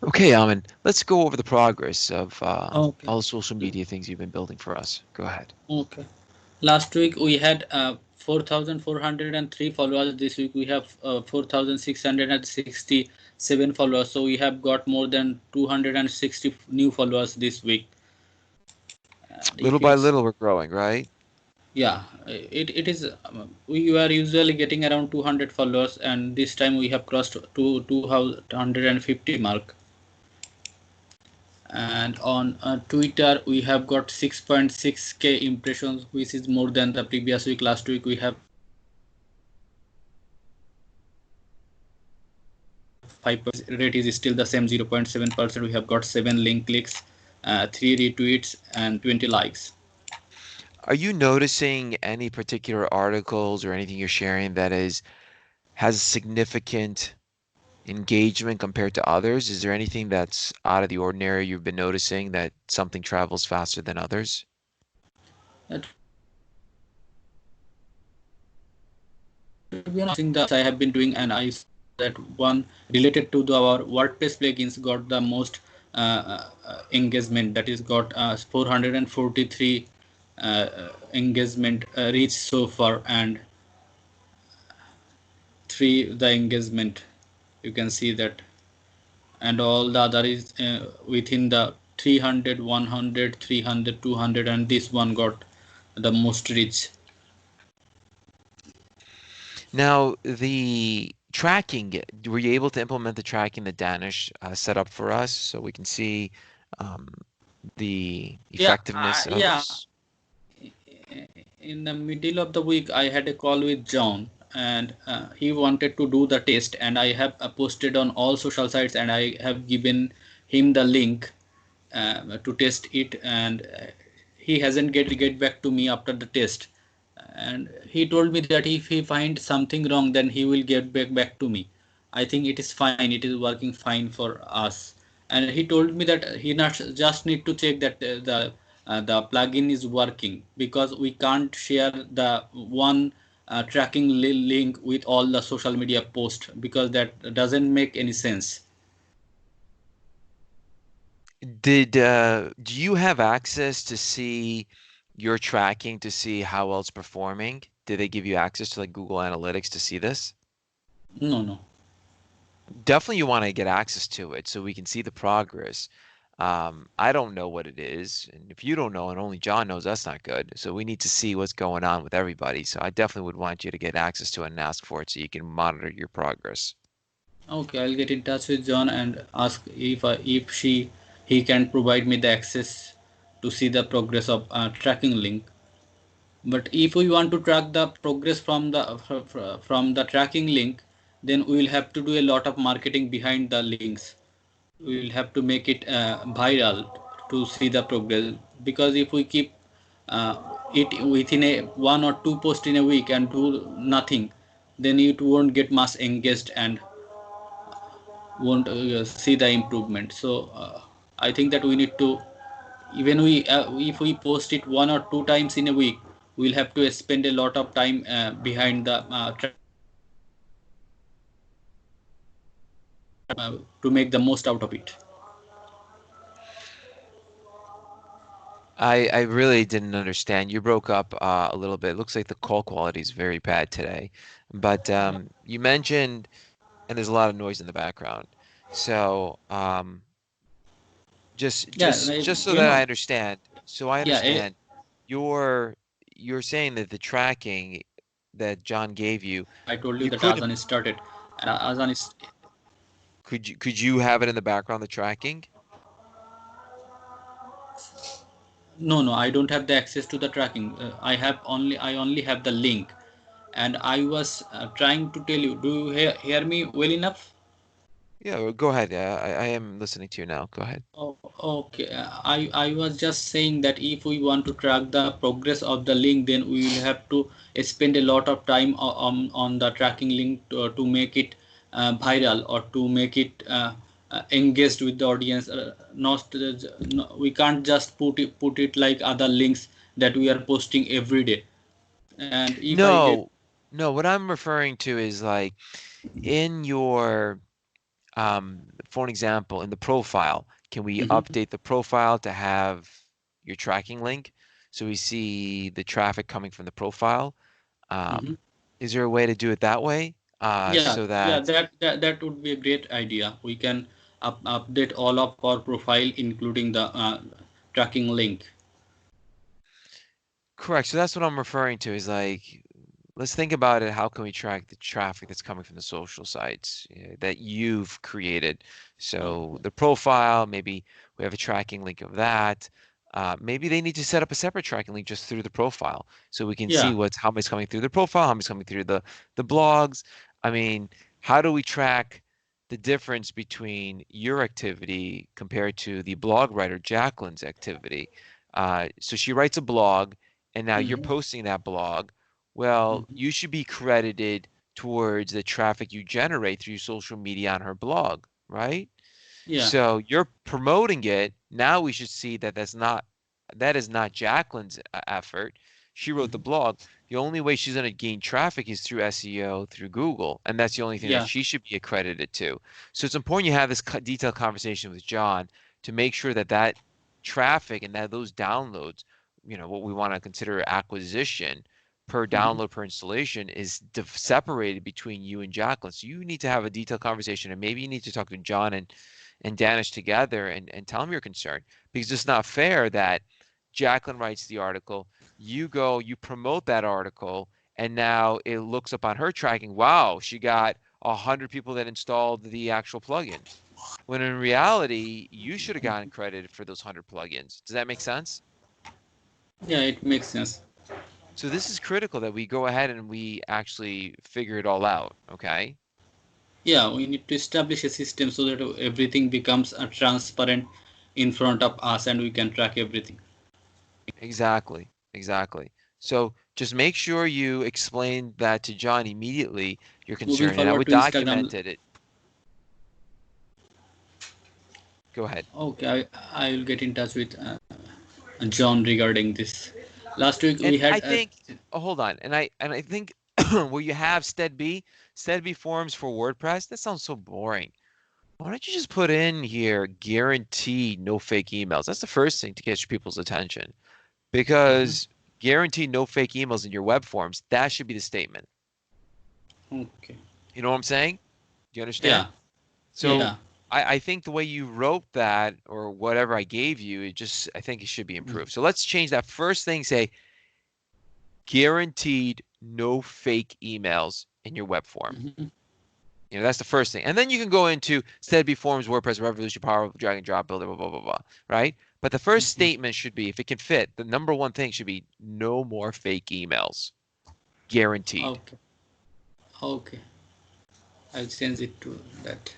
Okay, Amin, let's go over the progress of Okay. all the social media things you've been building for us. Go ahead. Okay. Last week we had 4,403 followers. This week we have 4,667 followers. So we have got more than 260 new followers this week. And Little if by it's little, we're growing, right? yeah, it is. We were usually getting around 200 followers, and this time we have crossed to 250 mark. And on Twitter we have got 6.6k impressions, which is more than the previous week. Last week we have 5%. Rate is still the same, 0.7%. We have got 7 link clicks, 3 retweets, and 20 likes. Are you noticing any particular articles or anything you're sharing that has significant engagement compared to others? Is there anything that's out of the ordinary you've been noticing that something travels faster than others? To be honest, I have been doing, and I saw that one related to our WordPress plugins got the most engagement. That is got 443 engagement reach so far, and 3 the engagement. You can see that, and all the other is within the 300, 100, 300, 200, and this one got the most reach. Now, the tracking, were you able to implement the tracking that Danish set up for us so we can see um, the Yeah, effectiveness of yeah. In the middle of the week I had a call with John, and he wanted to do the test, and I have posted on all social sites, and I have given him the link to test it, and he hasn't get back to me after the test, and he told me that if he finds something wrong then he will get back to me. I think it is fine, it is working fine for us. And he told me that he not just need to check that the plugin is working, because we can't share the one tracking link with all the social media posts, because that doesn't make any sense. Do you have access to see your tracking to see how well it's performing? Did they give you access to like Google Analytics to see this? No, no. Definitely you want to get access to it so we can see the progress. I don't know what it is, and if you don't know and only John knows, that's not good. So we need to see what's going on with everybody. So I definitely would want you to get access to it and ask for it so you can monitor your progress. Okay, I'll get in touch with John and ask if he can provide me the access to see the progress of tracking link. But if we want to track the progress from the tracking link, then we will have to do a lot of marketing behind the links. We will have to make it viral to see the progress. Because if we keep uh, it within a 1 or 2 posts in a week and do nothing, then it won't get much engaged and won't see the improvement. So I think that we need to, even we if we post it 1 or 2 times in a week, we'll have to spend a lot of time behind the tracking link to make the most out of it. I really didn't understand. You broke up a little bit. It looks like the call quality is very bad today. But you mentioned, and there's a lot of noise in the background. So just Yeah, just just so you that know, I understand, so I yeah, understand, you're you're saying that the tracking that John gave you, I told you you that couldn't, Azan started, and Azan is. could you have it in the background, the tracking? No, no, I don't have the access to the tracking. I only have the link, and I was trying to tell you. Do you hear me well enough? Yeah, well, go ahead. I am listening to you now. Go ahead. Oh, okay. I was just saying that if we want to track the progress of the link, then we will have to spend a lot of time on the tracking link to make it viral, or to make it engaged with the audience. Not no, we can't just put it like other links that we are posting every day. And if I get No, no, what I'm referring to is like in your for an example, in the profile, can we update the profile to have your tracking link so we see the traffic coming from the profile? Is there a way to do it that way? Yeah, So yeah, that that would be a great idea. We can update all of our profile, including the tracking link. correct. So that's what I'm referring to is like, let's think about it. How can we track the traffic that's coming from the social sites that you've created? So the profile, maybe we have a tracking link of that. Maybe they need to set up a separate tracking link just through the profile so we can see Yeah. how much coming through the profile, how much coming through the blogs. I mean, how do we track the difference between your activity compared to the blog writer Jacqueline's activity? So she writes a blog, and now you're posting that blog. Well, you should be credited towards the traffic you generate through social media on her blog, right? Yeah. So you're promoting it. Now we should see that that is not Jacqueline's effort. She wrote the blog. The only way she's going to gain traffic is through SEO, through Google, and that's the only thing that Yeah. she should be accredited to. So it's important you have this detailed conversation with John to make sure that that traffic and that those downloads, what we want to consider acquisition per download per installation is separated between you and Jacqueline. So you need to have a detailed conversation, and maybe you need to talk to John and Danish together and tell them your concern, because it's not fair that Jacqueline writes the article, you go, you promote that article, and now it looks up on her tracking, wow, she got 100 people that installed the actual plugin. When in reality, you should have gotten credit for those 100 plugins. Does that make sense? Yeah, it makes sense. So this is critical that we go ahead and we actually figure it all out, okay? Yeah, we need to establish a system so that everything becomes transparent in front of us and we can track everything. Exactly, exactly. So just make sure you explain that to John immediately, your Moving concern, and I forward would to Instagram. document it. Go ahead. Okay, I will get in touch with John regarding this. Last week we And I had think, oh, hold on, and I think where you have SteadB forms for WordPress, that sounds so boring. Why don't you just put in here guaranteed no fake emails? That's the first thing to catch people's attention, because guaranteed no fake emails in your web forms, that should be the statement. okay. You know what I'm saying? Do you Yeah. understand? So Yeah. I think the way you wrote that or whatever I gave you, I think it should be improved. So let's change that first thing, say guaranteed no fake emails in your web form. That's the first thing. And then you can go into SteadB Forms, WordPress, Revolution, Power, Drag and Drop Builder, blah, blah, blah, blah, right? But the first statement should be, if it can fit, the number one thing should be no more fake emails. Guaranteed. Okay. Okay. I'll change it to that.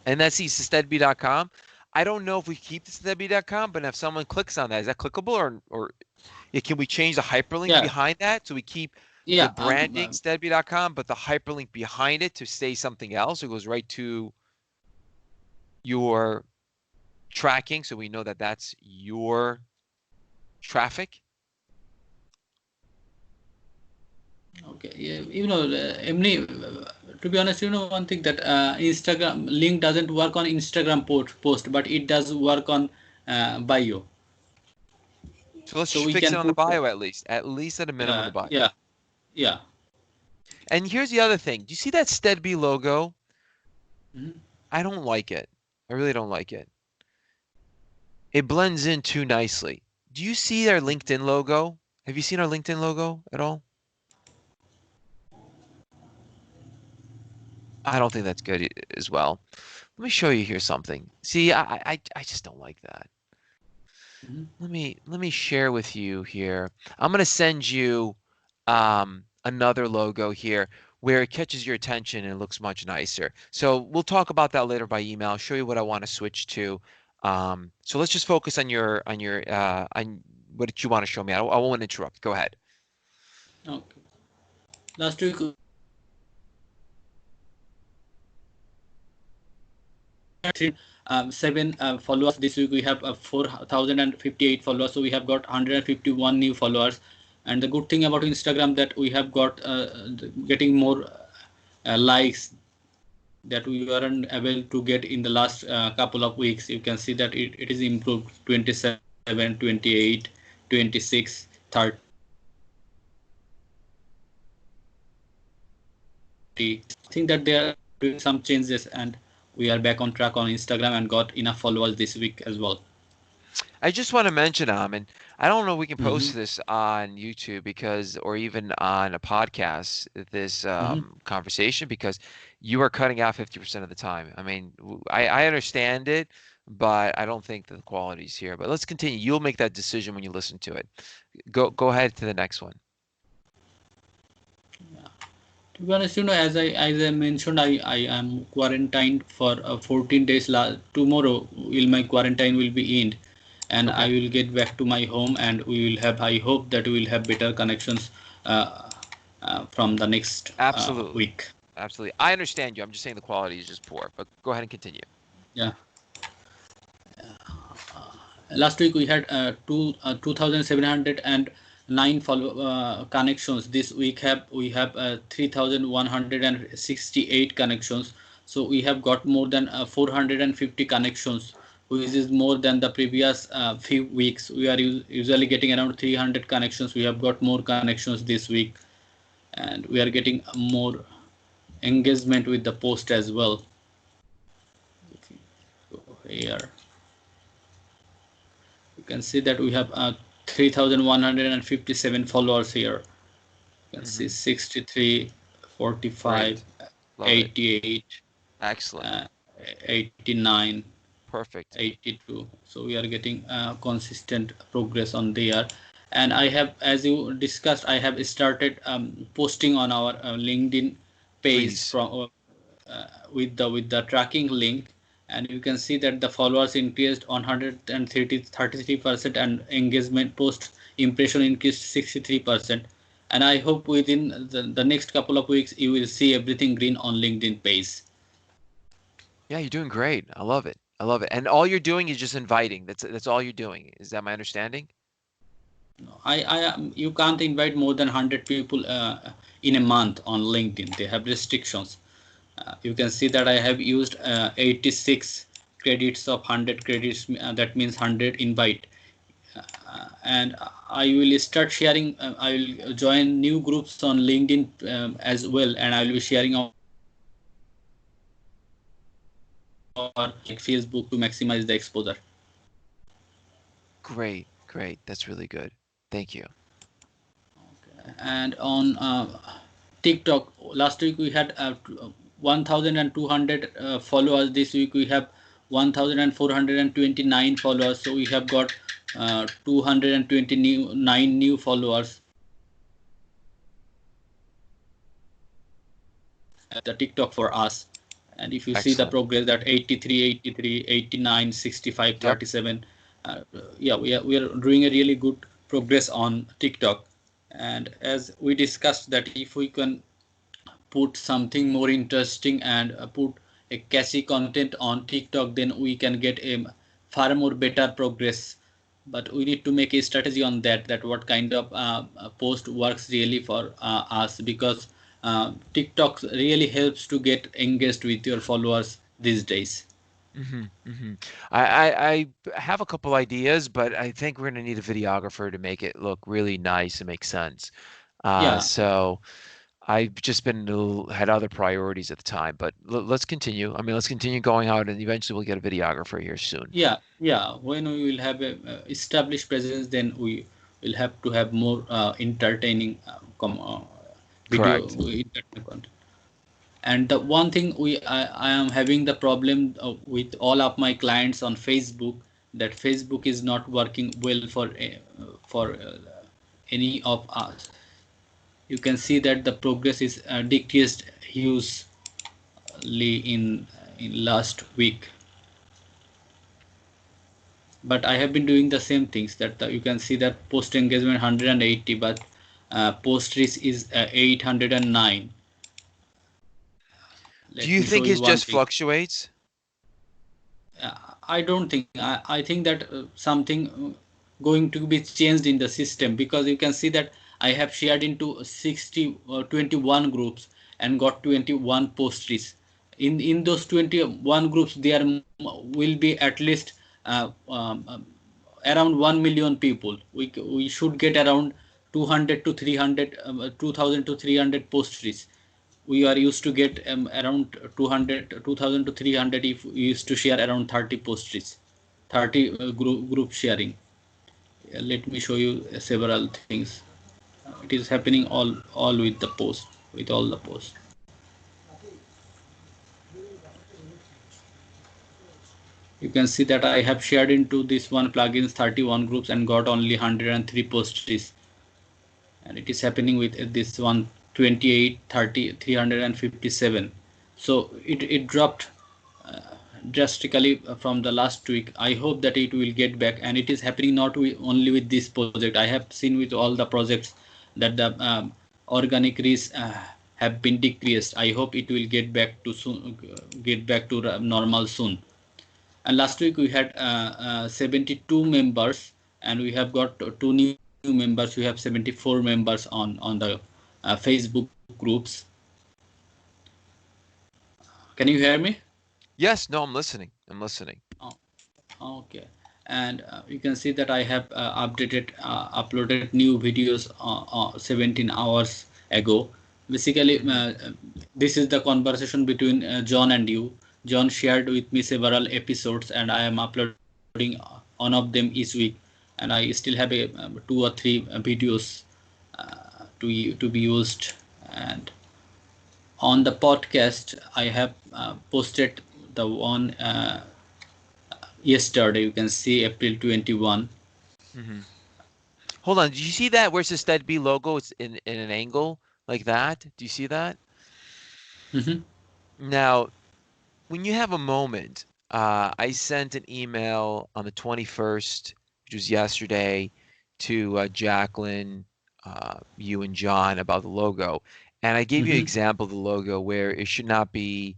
And that's SteadB.com. I don't know if we keep the SteadB.com, but if someone clicks on that, is that clickable or can we change the hyperlink behind that so we keep the branding SteadB.com, but the hyperlink behind it to say something else? It goes right to your tracking, so we know that that's your traffic. Okay. Yeah, Emily, to be honest, one thing that Instagram link doesn't work on Instagram post, but it does work on bio. So let's fix it on the bio at least at a minimum on the bio. Yeah. Yeah. And here's the other thing. Do you see that SteadB logo? I don't like it. I really don't like it. It blends in too nicely. Do you see our LinkedIn logo? Have you seen our LinkedIn logo at all? I don't think that's good as well. Let me show you here something. See, I just don't like that. Let me share with you here. I'm gonna send you another logo here where it catches your attention and it looks much nicer. So we'll talk about that later by email. I'll show you what I want to switch to. So let's just focus on on what you want to show me. I won't interrupt. Go ahead. Okay. Last week 7 followers. This week we have 4,058 followers, so we have got 151 new followers. And the good thing about Instagram that we have got getting more likes that we weren't able to get in the last couple of weeks. You can see that it is improved 27, 28, 26, 30. I think that they are doing some changes, and we are back on track on Instagram and got enough followers this week as well. I just want to mention, and I don't know if we can Mm-hmm. post this on YouTube because, or even on a podcast, this Mm-hmm. conversation because you are cutting out 50% of the time. I mean, I understand it, but I don't think that the quality's here. But let's continue. You'll make that decision when you listen to it. Go ahead to the next one. To be honest, as I mentioned, I am quarantined for 14 days. Tomorrow will my quarantine will be end, and I Okay. will get back to my home, and we will have. I hope that we will have better connections uh, from the next Absolutely. week. Absolutely. I understand you. I'm just saying the quality is just poor, but go ahead and continue. Yeah. Last week we had 2,709 follow connections. This week we have 3,168 connections. So we have got more than 450 connections, which is more than the previous few weeks. We are usually getting around 300 connections. We have got more connections this week, and we are getting more engagement with the post as well. If you go here, you can see that we have 3,157 followers here. You can see Hmm. 63, 45, Great. Love it. 88, Excellent. uh, 89, Perfect. 82. So we are getting consistent progress on there. And I have, as you discussed, I have started posting on our LinkedIn page Please. from with the tracking link, and you can see that the followers increased 133% and engagement post impression increased 63%. And I hope within the next couple of weeks you will see everything green on LinkedIn page. Yeah, you're doing great. I love it. I love it. And all you're doing is just inviting. That's all you're doing. Is that my understanding? You can't invite more than 100 people in a month on LinkedIn. They have restrictions. You can see that I have used 86 credits of 100 credits. That means 100 invite. And I will start sharing. I will join new groups on LinkedIn as well, and I will be sharing our like Facebook to maximize the exposure. Great. Great. That's really good. Thank you. And on TikTok, last week we had 1,200 followers. This week we have 1,429 followers. So we have got 229 new followers at the TikTok for us. And if you see the Excellent. progress, that 83, 83, 89, 65, Yep. 37, yeah, we are doing a really good progress on TikTok. And as we discussed, that if we can put something more interesting and put a catchy content on TikTok, then we can get a far more better progress. But we need to make a strategy on that, that what kind of post works really for us, because TikTok really helps to get engaged with your followers these days. Hmm. Hmm. I have a couple ideas, but I think we're gonna need a videographer to make it look really nice and make sense. Yeah, So I've just been had other priorities at the time, but let's continue. I mean, let's continue going out, and eventually we'll get a videographer here soon. yeah. When we will have a established presence, then we will have to have more entertaining video Correct. entertainment content. And the one thing I am having the problem with all of my clients on Facebook, that Facebook is not working well for any of us. You can see that the progress is decreased hugely in last week. But I have been doing the same things, that you can see that post engagement 180, but post reach is 809. Do Let you me show think you it one just thing. fluctuates? I don't think. I think that something going to be changed in the system, because you can see that I have shared into 21 groups and got 21 posts. in those 21 groups there will be at least around 1 million people. We should get around 200 to 300 2000 to 300 post reach. We are used to get around 2000 to 300 if we used to share around 30 post reach, 30 group sharing. Let me show you several things. It is happening all with the post, with all the posts. You can see that I have shared into this one plugins 31 groups and got only 103 posts, and it is happening with this one 28 30 357. So it dropped drastically from the last week. I hope that it will get back, and it is happening not only with this project. I have seen with all the projects that the organic reach have been decreased. I hope it will get back to soon, get back to normal soon. And last week we had 72 members, and we have got two new members. We have 74 members on the Facebook groups. Can you hear me? Yes, no, I'm listening. Oh, okay. And you can see that I have uploaded new videos 17 hours ago. Basically, this is the conversation between John and you. John shared with me several episodes, and I am uploading one of them each week. And I still have 2 or 3 videos to be used. And on the podcast, I have posted the one yesterday. You can see April 21. Hold on. Did you see that where it says SteadB logo? It's in an angle like that. Do you see that? Now, when you have a moment, I sent an email on the 21st, which was yesterday, to Jacqueline, you and John about the logo. And I gave you an example of the logo where it should not be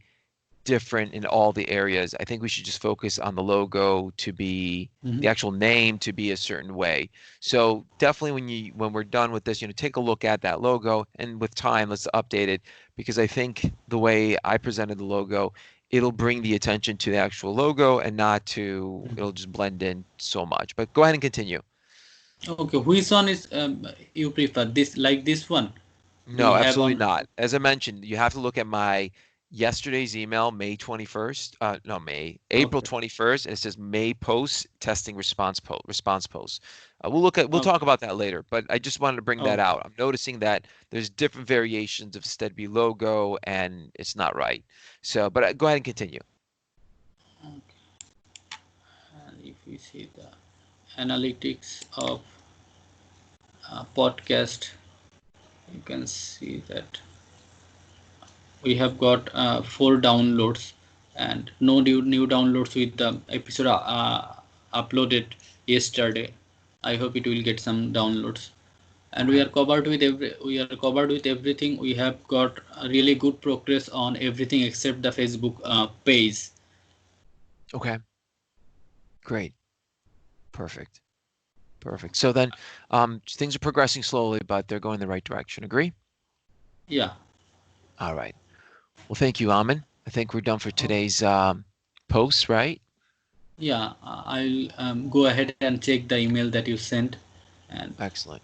different in all the areas. I think we should just focus on the logo to be the actual name to be a certain way. So definitely when we're done with this, take a look at that logo, and with time, let's update it, because I think the way I presented the logo, it'll bring the attention to the actual logo and not to, it'll just blend in so much. But go ahead and continue. Okay, which one is you prefer? This, like this one? No, absolutely not. As I mentioned, you have to look at my yesterday's email, April 21st, and it says May post testing response post. We'll talk about that later, but I just wanted to bring that out. I'm noticing that there's different variations of SteadB logo, and it's not right. So, but go ahead and continue. Okay. And if we see the analytics of podcast, you can see that we have got 4 downloads and no new downloads with the episode uploaded yesterday. I hope it will get some downloads. And we are covered with everything. We have got really good progress on everything except the Facebook page. Okay. Great. Perfect. So then things are progressing slowly, but they're going the right direction. Agree? Yeah. All right. Well, thank you, Amin. I think we're done for today's posts, right? Yeah, I'll go ahead and check the email that you sent. And excellent.